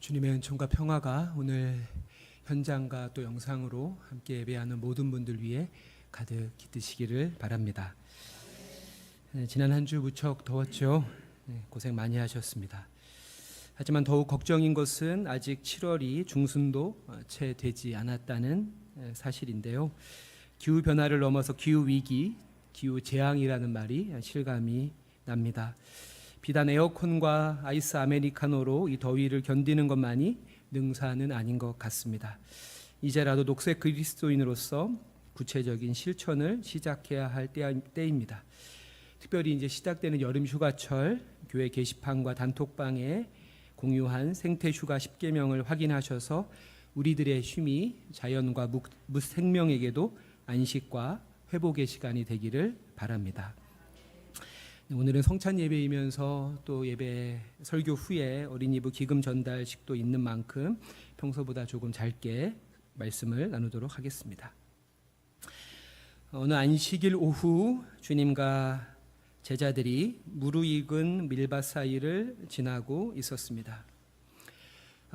주님의 은총과 평화가 오늘 현장과 또 영상으로 함께 예배하는 모든 분들 위해 가득 깃드시기를 바랍니다. 지난 한 주 무척 더웠죠. 고생 많이 하셨습니다. 하지만 더욱 걱정인 것은 아직 7월이 중순도 채 되지 않았다는 사실인데요. 기후변화를 넘어서 기후위기, 기후재앙이라는 말이 실감이 납니다. 비단 에어컨과 아이스 아메리카노로 이 더위를 견디는 것만이 능사는 아닌 것 같습니다. 이제라도 녹색 그리스도인으로서 구체적인 실천을 시작해야 할 때입니다. 특별히 이제 시작되는 여름 휴가철, 교회 게시판과 단톡방에 공유한 생태 휴가 10계명을 확인하셔서 우리들의 쉼이 자연과 무생명에게도 안식과 회복의 시간이 되기를 바랍니다. 오늘은 성찬 예배이면서 또 예배 설교 후에 어린이부 기금 전달식도 있는 만큼 평소보다 조금 짧게 말씀을 나누도록 하겠습니다. 어느 안식일 오후 주님과 제자들이 무르익은 밀밭 사이를 지나고 있었습니다.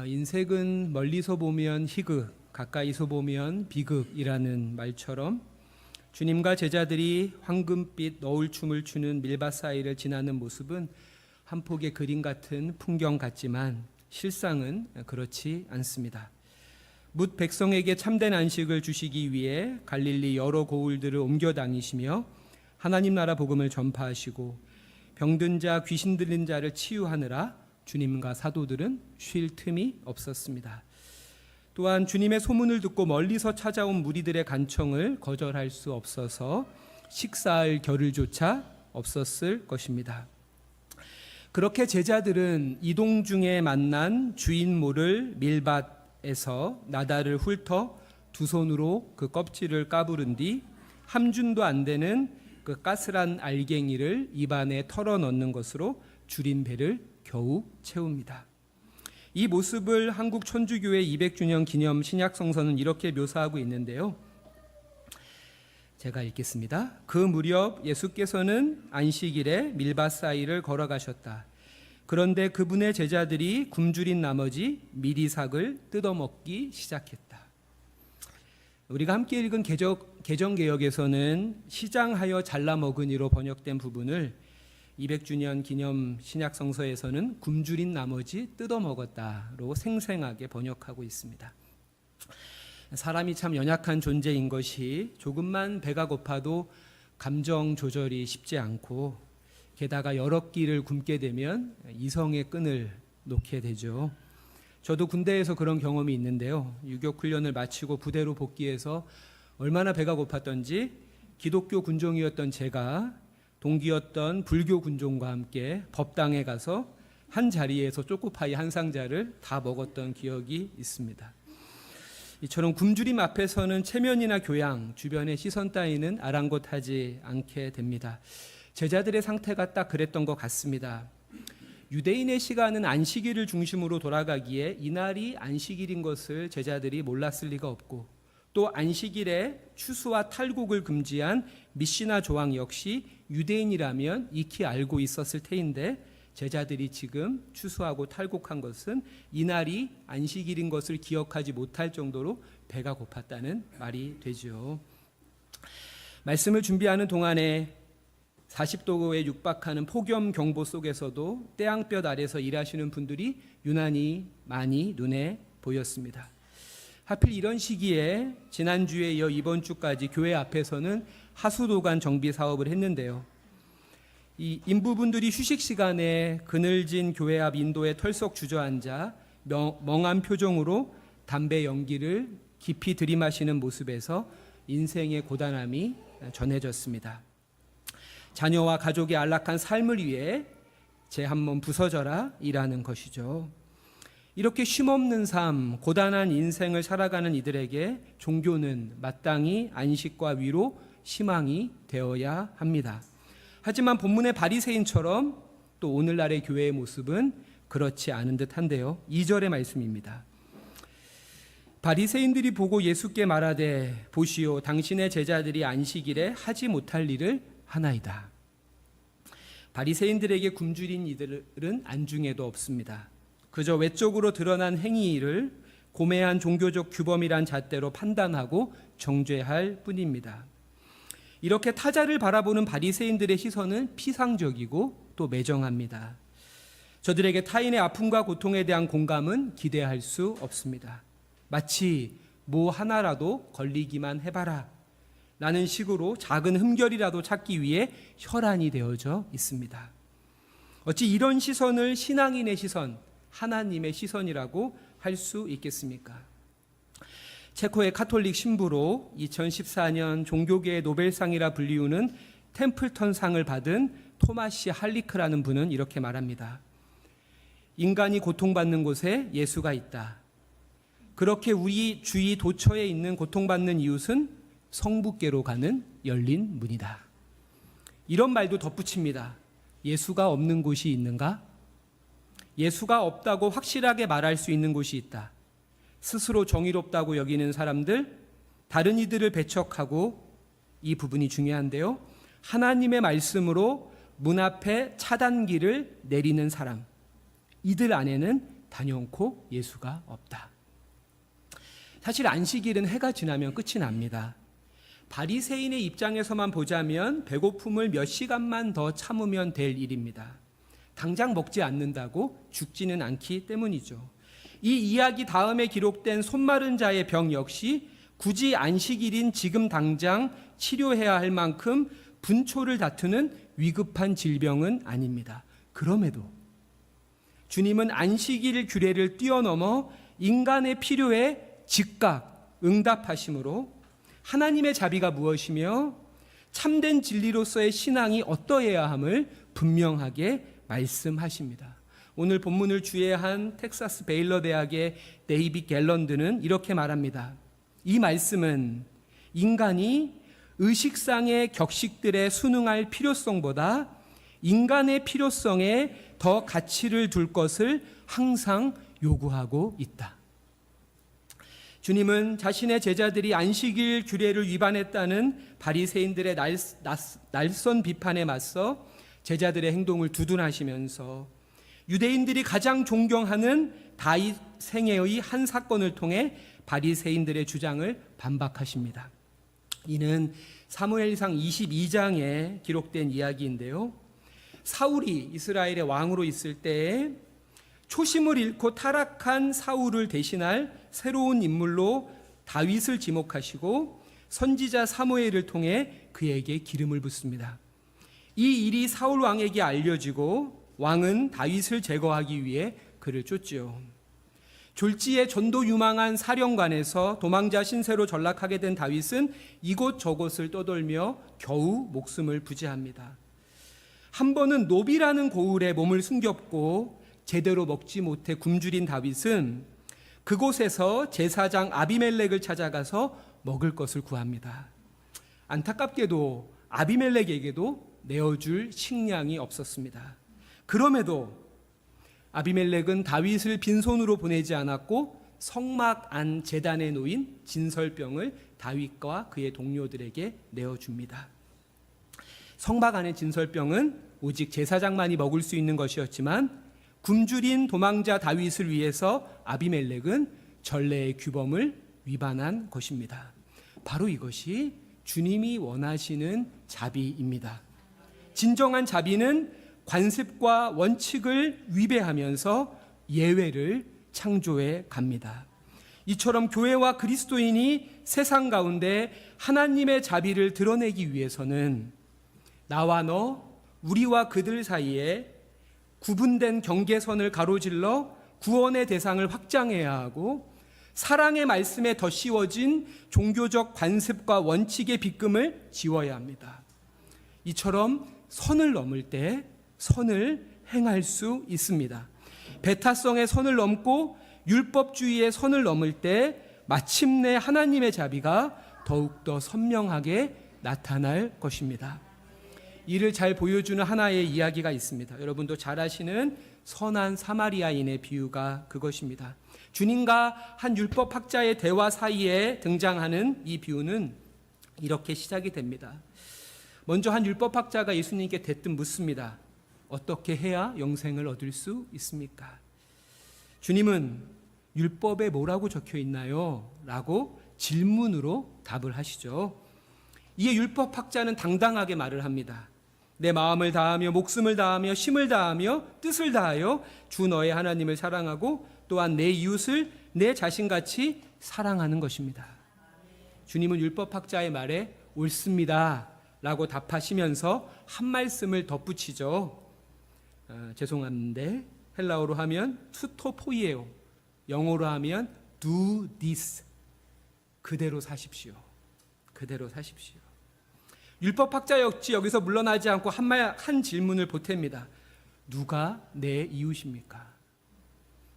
인생은 멀리서 보면 희극, 가까이서 보면 비극이라는 말처럼 주님과 제자들이 황금빛 너울춤을 추는 밀밭 사이를 지나는 모습은 한 폭의 그림 같은 풍경 같지만 실상은 그렇지 않습니다. 뭇 백성에게 참된 안식을 주시기 위해 갈릴리 여러 고을들을 옮겨 다니시며 하나님 나라 복음을 전파하시고 병든 자, 귀신 들린 자를 치유하느라 주님과 사도들은 쉴 틈이 없었습니다. 또한 주님의 소문을 듣고 멀리서 찾아온 무리들의 간청을 거절할 수 없어서 식사할 겨를조차 없었을 것입니다. 그렇게 제자들은 이동 중에 만난 주인 모를 밀밭에서 나다를 훑어 두 손으로 그 껍질을 까부른 뒤 함준도 안 되는 그 까슬한 알갱이를 입안에 털어 넣는 것으로 줄인 배를 겨우 채웁니다. 이 모습을 한국 천주교회 200주년 기념 신약성서는 이렇게 묘사하고 있는데요. 제가 읽겠습니다. 그 무렵 예수께서는 안식일에 밀밭 사이를 걸어가셨다. 그런데 그분의 제자들이 굶주린 나머지 미리삭을 뜯어먹기 시작했다. 우리가 함께 읽은 개정개역에서는 시장하여 잘라 먹으니로 번역된 부분을 200주년 기념 신약성서에서는 굶주린 나머지 뜯어먹었다로 생생하게 번역하고 있습니다. 사람이 참 연약한 존재인 것이 조금만 배가 고파도 감정 조절이 쉽지 않고 게다가 여러 끼를 굶게 되면 이성의 끈을 놓게 되죠. 저도 군대에서 그런 경험이 있는데요. 유격 훈련을 마치고 부대로 복귀해서 얼마나 배가 고팠던지 기독교 군종이었던 제가 동기였던 불교 군종과 함께 법당에 가서 한 자리에서 초코파이 한 상자를 다 먹었던 기억이 있습니다. 이처럼 굶주림 앞에서는 체면이나 교양, 주변의 시선 따위는 아랑곳하지 않게 됩니다. 제자들의 상태가 딱 그랬던 것 같습니다. 유대인의 시간은 안식일을 중심으로 돌아가기에 이날이 안식일인 것을 제자들이 몰랐을 리가 없고 또 안식일에 추수와 탈곡을 금지한 미시나 조항 역시 유대인이라면 익히 알고 있었을 테인데 제자들이 지금 추수하고 탈곡한 것은 이날이 안식일인 것을 기억하지 못할 정도로 배가 고팠다는 말이 되죠. 말씀을 준비하는 동안에 40도에 육박하는 폭염 경보 속에서도 태양볕 아래서 일하시는 분들이 유난히 많이 눈에 보였습니다. 하필 이런 시기에 지난주에 이어 이번 주까지 교회 앞에서는 하수도관 정비 사업을 했는데요. 이 인부분들이 휴식 시간에 그늘진 교회 앞 인도에 털썩 주저앉아 멍한 표정으로 담배 연기를 깊이 들이마시는 모습에서 인생의 고단함이 전해졌습니다. 자녀와 가족의 안락한 삶을 위해 제 한 몸 부서져라 일하는 것이죠. 이렇게 쉼없는 삶, 고단한 인생을 살아가는 이들에게 종교는 마땅히 안식과 위로, 희망이 되어야 합니다. 하지만 본문의 바리새인처럼 또 오늘날의 교회의 모습은 그렇지 않은 듯한데요. 2절의 말씀입니다. 바리새인들이 보고 예수께 말하되 보시오 당신의 제자들이 안식일에 하지 못할 일을 하나이다. 바리새인들에게 굶주린 이들은 안중에도 없습니다. 그저 외적으로 드러난 행위를 고매한 종교적 규범이란 잣대로 판단하고 정죄할 뿐입니다. 이렇게 타자를 바라보는 바리새인들의 시선은 피상적이고 또 매정합니다. 저들에게 타인의 아픔과 고통에 대한 공감은 기대할 수 없습니다. 마치 뭐 하나라도 걸리기만 해봐라 라는 식으로 작은 흠결이라도 찾기 위해 혈안이 되어져 있습니다. 어찌 이런 시선을 신앙인의 시선, 하나님의 시선이라고 할 수 있겠습니까? 체코의 카톨릭 신부로 2014년 종교계의 노벨상이라 불리우는 템플턴상을 받은 토마시 할리크라는 분은 이렇게 말합니다. 인간이 고통받는 곳에 예수가 있다. 그렇게 우리 주위 도처에 있는 고통받는 이웃은 성부께로 가는 열린 문이다. 이런 말도 덧붙입니다. 예수가 없는 곳이 있는가? 예수가 없다고 확실하게 말할 수 있는 곳이 있다. 스스로 정의롭다고 여기는 사람들, 다른 이들을 배척하고, 이 부분이 중요한데요, 하나님의 말씀으로 문 앞에 차단기를 내리는 사람, 이들 안에는 단연코 예수가 없다. 사실 안식일은 해가 지나면 끝이 납니다. 바리새인의 입장에서만 보자면 배고픔을 몇 시간만 더 참으면 될 일입니다. 당장 먹지 않는다고 죽지는 않기 때문이죠. 이 이야기 다음에 기록된 손마른 자의 병 역시 굳이 안식일인 지금 당장 치료해야 할 만큼 분초를 다투는 위급한 질병은 아닙니다. 그럼에도 주님은 안식일 규례를 뛰어넘어 인간의 필요에 즉각 응답하심으로 하나님의 자비가 무엇이며 참된 진리로서의 신앙이 어떠해야 함을 분명하게 말씀하십니다. 오늘 본문을 주예한 텍사스 베일러 대학의 데이빗 갤런드는 이렇게 말합니다. 이 말씀은 인간이 의식상의 격식들에 순응할 필요성보다 인간의 필요성에 더 가치를 둘 것을 항상 요구하고 있다. 주님은 자신의 제자들이 안식일 규례를 위반했다는 바리새인들의 날선 비판에 맞서 제자들의 행동을 두둔하시면서 유대인들이 가장 존경하는 다윗 생애의 한 사건을 통해 바리새인들의 주장을 반박하십니다. 이는 사무엘상 22장에 기록된 이야기인데요. 사울이 이스라엘의 왕으로 있을 때에 초심을 잃고 타락한 사울을 대신할 새로운 인물로 다윗을 지목하시고 선지자 사무엘을 통해 그에게 기름을 붓습니다. 이 일이 사울 왕에게 알려지고 왕은 다윗을 제거하기 위해 그를 쫓지요. 졸지에 전도 유망한 사령관에서 도망자 신세로 전락하게 된 다윗은 이곳저곳을 떠돌며 겨우 목숨을 부지합니다. 한 번은 노비라는 고을에 몸을 숨겼고 제대로 먹지 못해 굶주린 다윗은 그곳에서 제사장 아비멜렉을 찾아가서 먹을 것을 구합니다. 안타깝게도 아비멜렉에게도 내어줄 식량이 없었습니다. 그럼에도 아비멜렉은 다윗을 빈손으로 보내지 않았고 성막 안 제단에 놓인 진설병을 다윗과 그의 동료들에게 내어줍니다. 성막 안의 진설병은 오직 제사장만이 먹을 수 있는 것이었지만 굶주린 도망자 다윗을 위해서 아비멜렉은 전례의 규범을 위반한 것입니다. 바로 이것이 주님이 원하시는 자비입니다. 진정한 자비는 관습과 원칙을 위배하면서 예외를 창조해 갑니다. 이처럼 교회와 그리스도인이 세상 가운데 하나님의 자비를 드러내기 위해서는 나와 너, 우리와 그들 사이에 구분된 경계선을 가로질러 구원의 대상을 확장해야 하고 사랑의 말씀에 더 씌워진 종교적 관습과 원칙의 빗금을 지워야 합니다. 이처럼 선을 넘을 때 선을 행할 수 있습니다. 배타성의 선을 넘고 율법주의의 선을 넘을 때 마침내 하나님의 자비가 더욱더 선명하게 나타날 것입니다. 이를 잘 보여주는 하나의 이야기가 있습니다. 여러분도 잘 아시는 선한 사마리아인의 비유가 그것입니다. 주님과 한 율법학자의 대화 사이에 등장하는 이 비유는 이렇게 시작이 됩니다. 먼저 한 율법학자가 예수님께 대뜸 묻습니다. 어떻게 해야 영생을 얻을 수 있습니까? 주님은 율법에 뭐라고 적혀 있나요? 라고 질문으로 답을 하시죠. 이에 율법학자는 당당하게 말을 합니다. 내 마음을 다하며 목숨을 다하며 힘을 다하며 뜻을 다하여 주 너의 하나님을 사랑하고 또한 내 이웃을 내 자신같이 사랑하는 것입니다. 주님은 율법학자의 말에 옳습니다 라고 답하시면서 한 말씀을 덧붙이죠. 죄송한데 헬라어로 하면 투토포이에요, 영어로 하면 do this, 그대로 사십시오. 그대로 사십시오. 율법학자 역시 여기서 물러나지 않고 한 질문을 보탭니다. 누가 내 이웃입니까?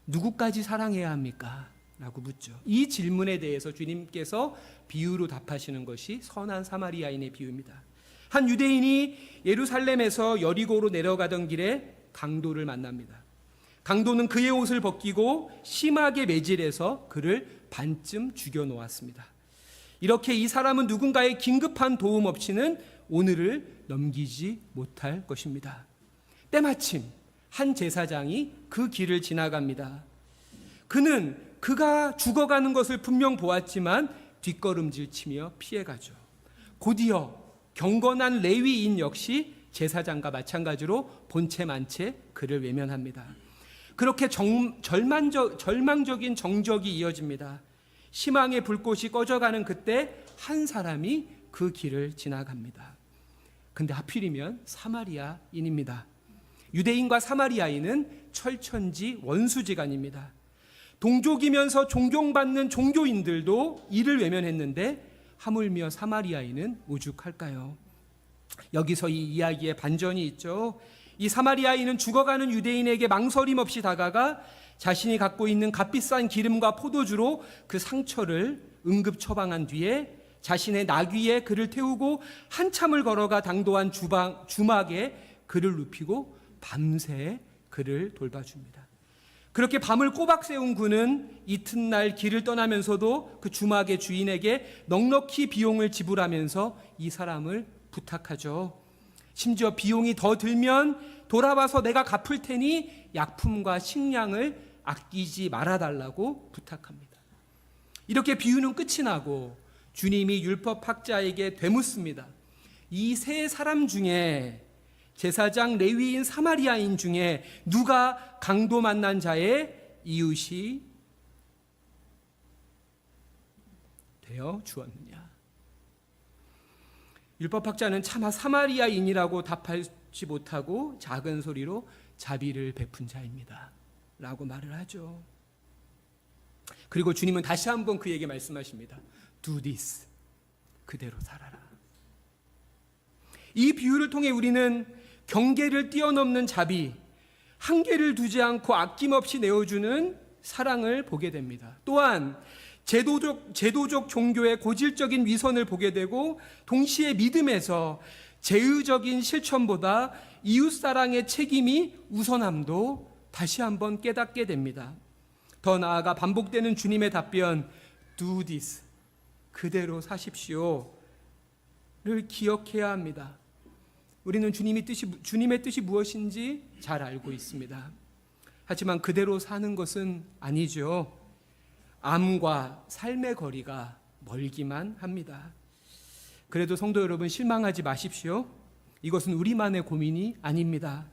누구까지 사랑해야 합니까? 라고 묻죠. 이 질문에 대해서 주님께서 비유로 답하시는 것이 선한 사마리아인의 비유입니다. 한 유대인이 예루살렘에서 여리고로 내려가던 길에 강도를 만납니다. 강도는 그의 옷을 벗기고 심하게 매질해서 그를 반쯤 죽여 놓았습니다. 이렇게 이 사람은 누군가의 긴급한 도움 없이는 오늘을 넘기지 못할 것입니다. 때마침 한 제사장이 그 길을 지나갑니다. 그는 그가 죽어가는 것을 분명 보았지만 뒷걸음질 치며 피해가죠. 곧이어 경건한 레위인 역시 제사장과 마찬가지로 본체 만체 그를 외면합니다. 그렇게 절망적인 정적이 이어집니다. 희망의 불꽃이 꺼져가는 그때 한 사람이 그 길을 지나갑니다. 근데 하필이면 사마리아인입니다. 유대인과 사마리아인은 철천지 원수지간입니다. 동족이면서 존경받는 종교인들도 이를 외면했는데 하물며 사마리아인은 오죽할까요? 여기서 이 이야기에 반전이 있죠. 이 사마리아인은 죽어가는 유대인에게 망설임 없이 다가가 자신이 갖고 있는 값비싼 기름과 포도주로 그 상처를 응급 처방한 뒤에 자신의 나귀에 그를 태우고 한참을 걸어가 당도한 주막에 그를 눕히고 밤새 그를 돌봐줍니다. 그렇게 밤을 꼬박 세운 그는 이튿날 길을 떠나면서도 그 주막의 주인에게 넉넉히 비용을 지불하면서 이 사람을 부탁하죠. 심지어 비용이 더 들면 돌아와서 내가 갚을 테니 약품과 식량을 아끼지 말아달라고 부탁합니다. 이렇게 비유는 끝이 나고 주님이 율법학자에게 되묻습니다. 이 세 사람 중에 제사장, 레위인, 사마리아인 중에 누가 강도 만난 자의 이웃이 되어 주었느냐? 율법학자는 차마 사마리아인이라고 답하지 못하고 작은 소리로 자비를 베푼 자입니다 라고 말을 하죠. 그리고 주님은 다시 한번 그에게 말씀하십니다. Do this, 그대로 살아라. 이 비유를 통해 우리는 경계를 뛰어넘는 자비, 한계를 두지 않고 아낌없이 내어주는 사랑을 보게 됩니다. 또한 제도적 종교의 고질적인 위선을 보게 되고 동시에 믿음에서 제의적인 실천보다 이웃사랑의 책임이 우선함도 다시 한번 깨닫게 됩니다. 더 나아가 반복되는 주님의 답변 Do this, 그대로 사십시오를 기억해야 합니다. 우리는 주님의 뜻이 무엇인지 잘 알고 있습니다. 하지만 그대로 사는 것은 아니죠. 암과 삶의 거리가 멀기만 합니다. 그래도 성도 여러분, 실망하지 마십시오. 이것은 우리만의 고민이 아닙니다.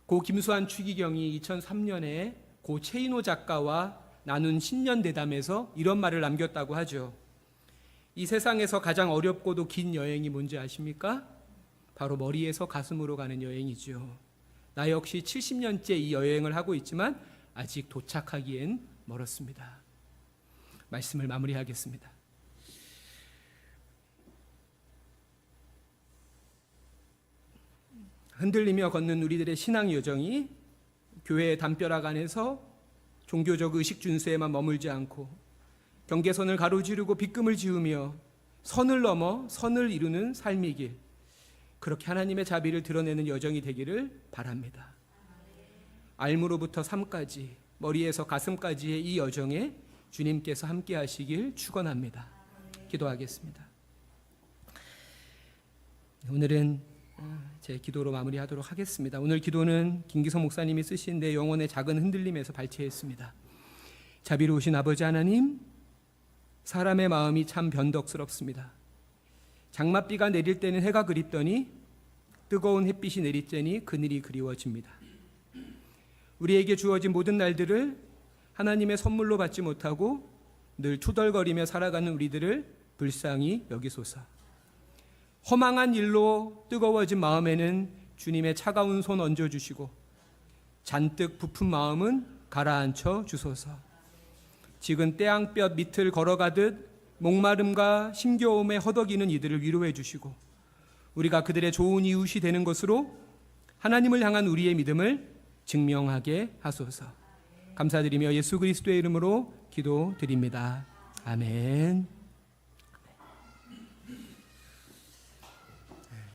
고 김수환 추기경이 2003년에 고 최인호 작가와 나눈 신년대담에서 이런 말을 남겼다고 하죠. 이 세상에서 가장 어렵고도 긴 여행이 뭔지 아십니까? 바로 머리에서 가슴으로 가는 여행이죠. 나 역시 70년째 이 여행을 하고 있지만 아직 도착하기엔 멀었습니다. 말씀을 마무리하겠습니다. 흔들리며 걷는 우리들의 신앙 여정이 교회의 담벼락 안에서 종교적 의식 준수에만 머물지 않고 경계선을 가로지르고 빗금을 지으며 선을 넘어 선을 이루는 삶의 길, 그렇게 하나님의 자비를 드러내는 여정이 되기를 바랍니다. 알무로부터 삶까지, 머리에서 가슴까지의 이 여정에 주님께서 함께 하시길 축원합니다. 기도하겠습니다. 오늘은 제 기도로 마무리하도록 하겠습니다. 오늘 기도는 김기성 목사님이 쓰신 내 영혼의 작은 흔들림에서 발췌했습니다. 자비로우신 아버지 하나님, 사람의 마음이 참 변덕스럽습니다. 장맛비가 내릴 때는 해가 그립더니 뜨거운 햇빛이 내리쬐니 그늘이 그리워집니다. 우리에게 주어진 모든 날들을 하나님의 선물로 받지 못하고 늘 투덜거리며 살아가는 우리들을 불쌍히 여기소서. 허망한 일로 뜨거워진 마음에는 주님의 차가운 손 얹어주시고 잔뜩 부푼 마음은 가라앉혀 주소서. 지금 태양볕 밑을 걸어가듯 목마름과 힘겨움에 허덕이는 이들을 위로해 주시고 우리가 그들의 좋은 이웃이 되는 것으로 하나님을 향한 우리의 믿음을 증명하게 하소서. 감사드리며 예수 그리스도의 이름으로 기도드립니다. 아멘.